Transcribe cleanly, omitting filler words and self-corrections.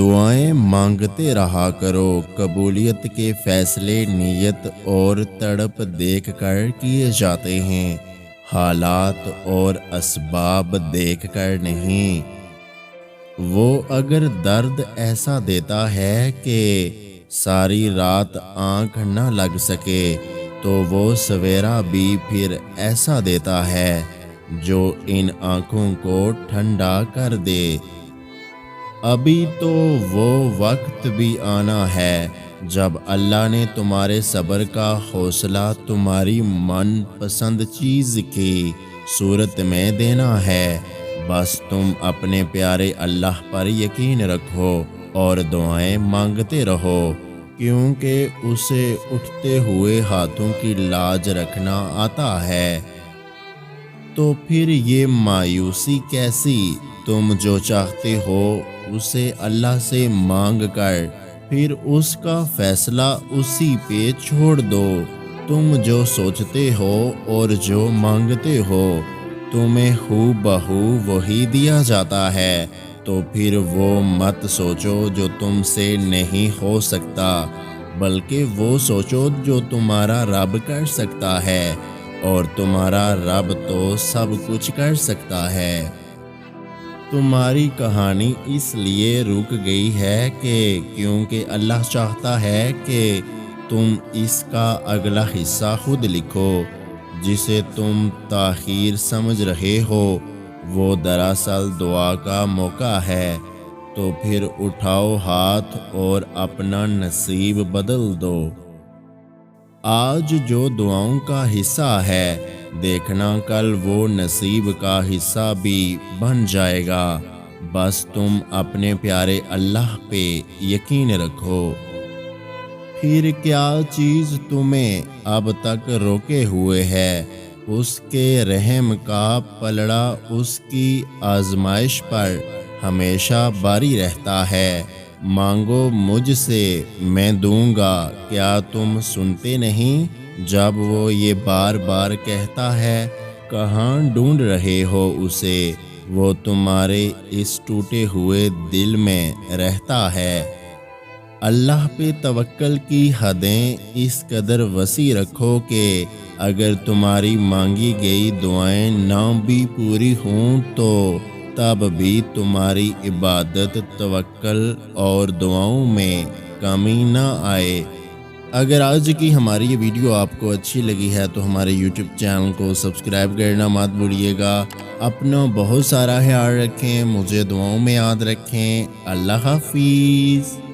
دعائیں مانگتے رہا کرو، قبولیت کے فیصلے نیت اور تڑپ دیکھ کر کیے جاتے ہیں، حالات اور اسباب دیکھ کر نہیں۔ وہ اگر درد ایسا دیتا ہے کہ ساری رات آنکھ نہ لگ سکے تو وہ سویرا بھی پھر ایسا دیتا ہے جو ان آنکھوں کو ٹھنڈا کر دے۔ ابھی تو وہ وقت بھی آنا ہے جب اللہ نے تمہارے صبر کا حوصلہ تمہاری من پسند چیز کی صورت میں دینا ہے۔ بس تم اپنے پیارے اللہ پر یقین رکھو اور دعائیں مانگتے رہو، کیونکہ اسے اٹھتے ہوئے ہاتھوں کی لاج رکھنا آتا ہے۔ تو پھر یہ مایوسی کیسی؟ تم جو چاہتے ہو اسے اللہ سے مانگ کر پھر اس کا فیصلہ اسی پہ چھوڑ دو۔ تم جو سوچتے ہو اور جو مانگتے ہو تمہیں ہو بہو وہی دیا جاتا ہے، تو پھر وہ مت سوچو جو تم سے نہیں ہو سکتا، بلکہ وہ سوچو جو تمہارا رب کر سکتا ہے، اور تمہارا رب تو سب کچھ کر سکتا ہے۔ تمہاری کہانی اس لیے رک گئی ہے کہ کیونکہ اللہ چاہتا ہے کہ تم اس کا اگلا حصہ خود لکھو۔ جسے تم تاخیر سمجھ رہے ہو وہ دراصل دعا کا موقع ہے، تو پھر اٹھاؤ ہاتھ اور اپنا نصیب بدل دو۔ آج جو دعاؤں کا حصہ ہے دیکھنا کل وہ نصیب کا حصہ بھی بن جائے گا۔ بس تم اپنے پیارے اللہ پہ یقین رکھو۔ پھر کیا چیز تمہیں اب تک روکے ہوئے ہے؟ اس کے رحم کا پلڑا اس کی آزمائش پر ہمیشہ باری رہتا ہے۔ مانگو مجھ سے میں دوں گا، کیا تم سنتے نہیں؟ جب وہ یہ بار بار کہتا ہے کہاں ڈھونڈ رہے ہو اسے، وہ تمہارے اس ٹوٹے ہوئے دل میں رہتا ہے۔ اللہ پہ توکل کی حدیں اس قدر وسیع رکھو کہ اگر تمہاری مانگی گئی دعائیں نہ بھی پوری ہوں تو تب بھی تمہاری عبادت، توکل اور دعاؤں میں کمی نہ آئے۔ اگر آج کی ہماری یہ ویڈیو آپ کو اچھی لگی ہے تو ہمارے یوٹیوب چینل کو سبسکرائب کرنا مت بھولیے گا۔ اپنا بہت سارا خیال رکھیں، مجھے دعاؤں میں یاد رکھیں۔ اللہ حافظ۔